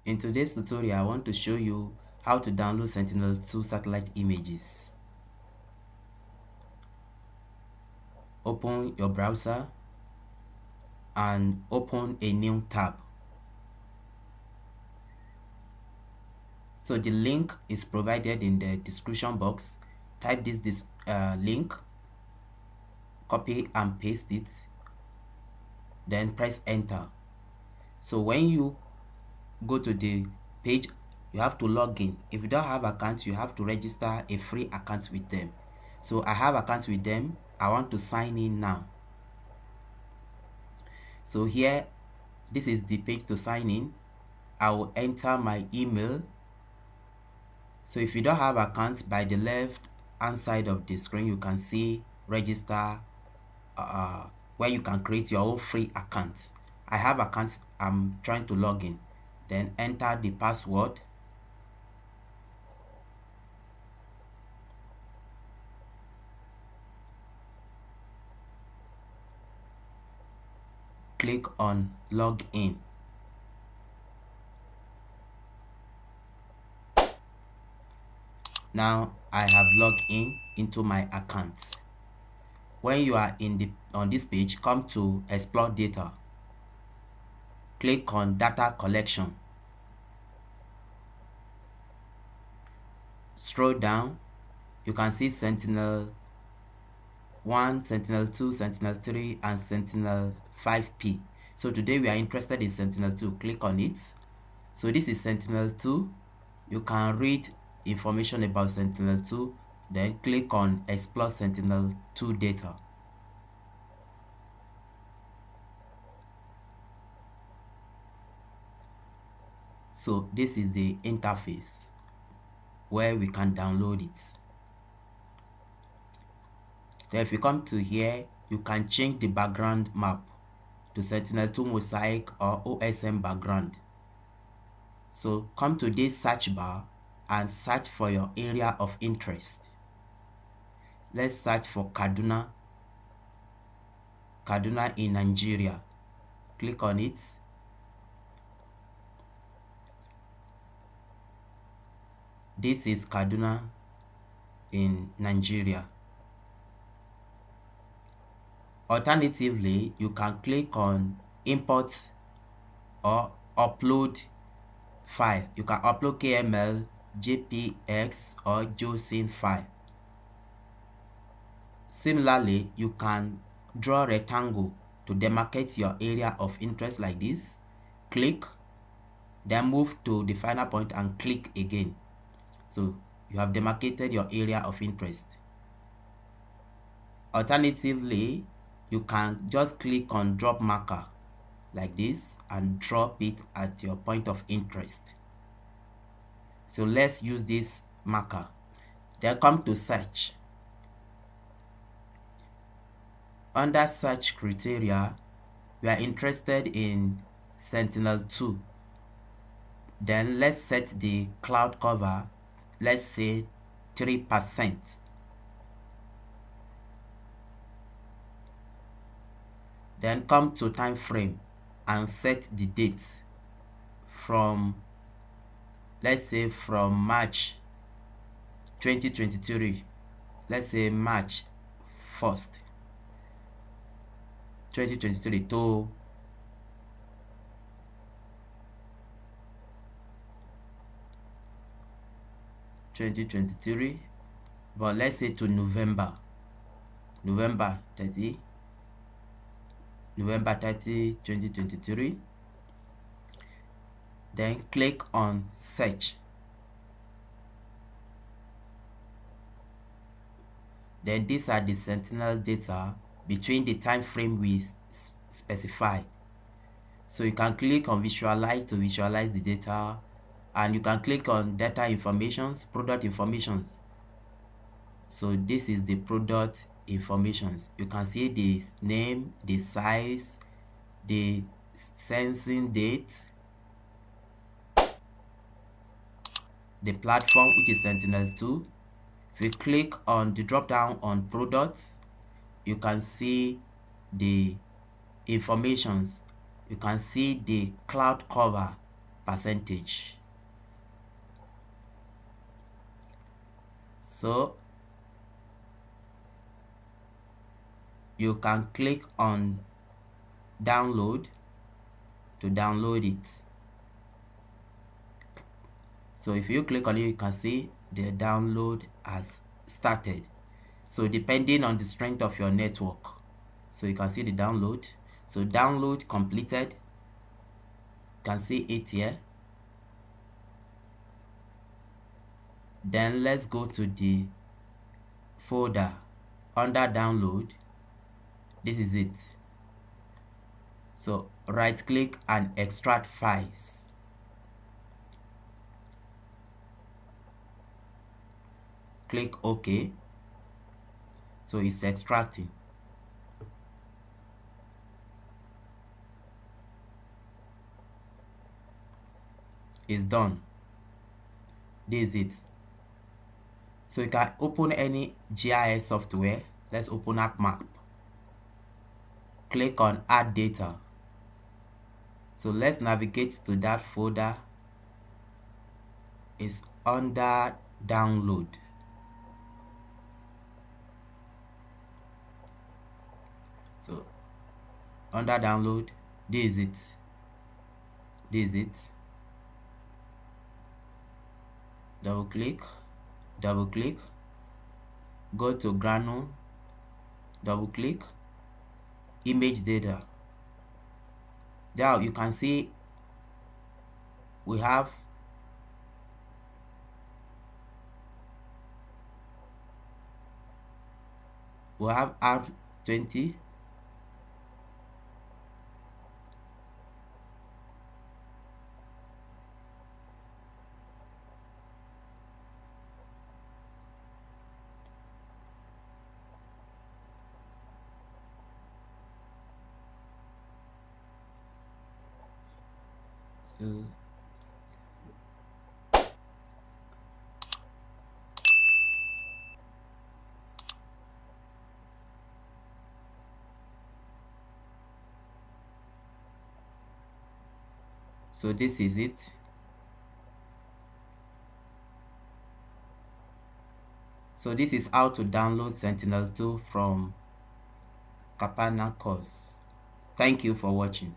In today's tutorial, I want to show you how to download Sentinel-2 satellite images. Open your browser and open a new tab. So the link is provided in the description box. Type this link, copy and paste it, then press enter. So when you go to the page, you have to log in. If you don't have account, you have to register a free account with them. So I have account with them. I want to sign in now. So here, this is the page to sign in. I will enter my email. So if you don't have account, by the left hand side of the screen you can see register, where you can create your own free account. I have account. I'm trying to log in. Then enter the password. Click on log in. Now I have logged in into my account. When you are on this page, come to explore data. Click on data collection. Scroll down. You can see Sentinel-1, Sentinel-2, Sentinel-3, and Sentinel-5P. So today we are interested in Sentinel-2. Click on it. So this is Sentinel-2. You can read information about Sentinel-2. Then click on explore Sentinel-2 data. So this is the interface where we can download it. Then if you come to here, you can change the background map to Sentinel-2 mosaic or OSM background. So come to this search bar and search for your area of interest. Let's search for Kaduna in Nigeria. Click on it. This is Kaduna in Nigeria. Alternatively, you can click on import or upload file. You can upload KML, JPX, or JSON file. Similarly, you can draw a rectangle to demarcate your area of interest like this. Click, then move to the final point and click again. So you have demarcated your area of interest. Alternatively, you can just click on drop marker like this and drop it at your point of interest. So let's use this marker. Then come to search. Under search criteria, we are interested in Sentinel-2. Then let's set the cloud cover, let's say 3%. Then come to time frame and set the date from, let's say, from March 2023. Let's say March 1st 2023 to but let's say to November 30, 2023. Then click on search. Then these are the Sentinel data between the time frame we specify. So you can click on visualize to visualize the data, and you can click on data informations, product informations. So this is the product informations. You can see the name, the size, the sensing date, the platform, which is Sentinel-2. If you click on the drop down on products, you can see the informations. You can see the cloud cover percentage. So you can click on download to download it. So if you click on it, you can see the download has started. So depending on the strength of your network, so you can see the download. So download completed, you can see it here. Then let's go to the folder under download. This is it. So right click and extract files. Click OK. So it's extracting. It's done. This is it. So you can open any GIS software. Let's open AppMap. Click on add data. So let's navigate to that folder. It's under download. So under download, this is it. This is it. Double click, go to granule, double click, image data. Now you can see we have R20, so this is it. So this is how to download Sentinel 2 from Copernicus. Thank you for watching.